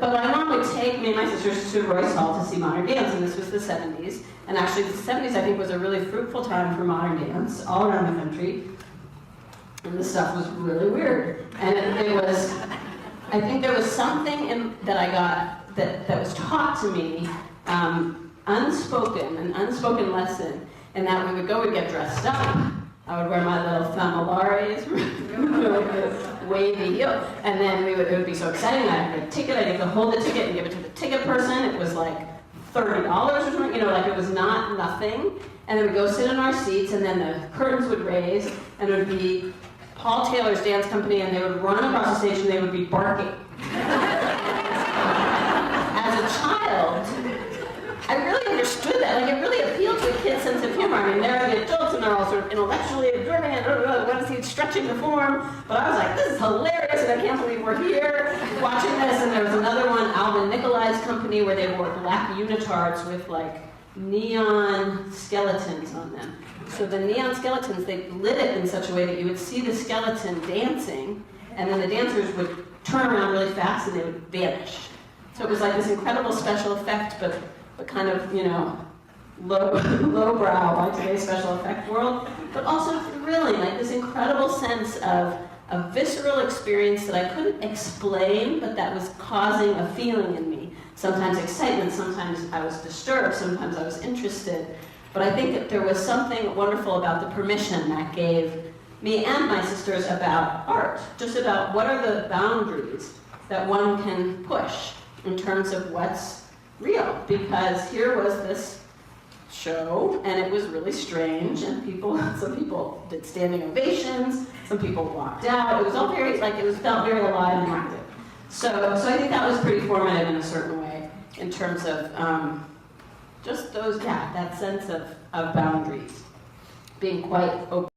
But my mom would take me and my sisters to Royce Hall to see modern dance, and this was the 70s. And actually, the 70s, I think, was a really fruitful time for modern dance all around the country. And this stuff was really weird. And I think there was something that I got that was taught to me, an unspoken lesson, and that we would go and get dressed up. I would wear my little famolares, wavy heel, and then it would be so exciting. I'd get a ticket, I'd get to hold the ticket and give it to the ticket person. It was like $30 or something, like it was not nothing. And then we'd go sit in our seats, and then the curtains would raise, and it would be Paul Taylor's dance company, and they would run across the stage, and they would be barking. As a child, I really understood that. Like, it really appealed to a kid's sense of humor. I mean, they're the adults, and they're all sort of intellectually absorbing it. What is he stretching the form? But I was like, this is hilarious, and I can't believe we're here watching this. And there was another one, Alvin Nikolai's company, where they wore black unitards with like neon skeletons on them. So the neon skeletons, they lit it in such a way that you would see the skeleton dancing, and then the dancers would turn around really fast and they would vanish. So it was like this incredible special effect, but kind of, lowbrow by today's special effect world, but also thrilling, like this incredible sense of a visceral experience that I couldn't explain, but that was causing a feeling in me. Sometimes excitement, sometimes I was disturbed, sometimes I was interested. But I think that there was something wonderful about the permission that gave me and my sisters about art, just about what are the boundaries that one can push in terms of what's real. Because here was this show, and it was really strange, and some people did standing ovations, some people walked out. It was all very, felt very alive and active. So I think that was pretty formative in a certain way, in terms of just that sense of boundaries, being quite open.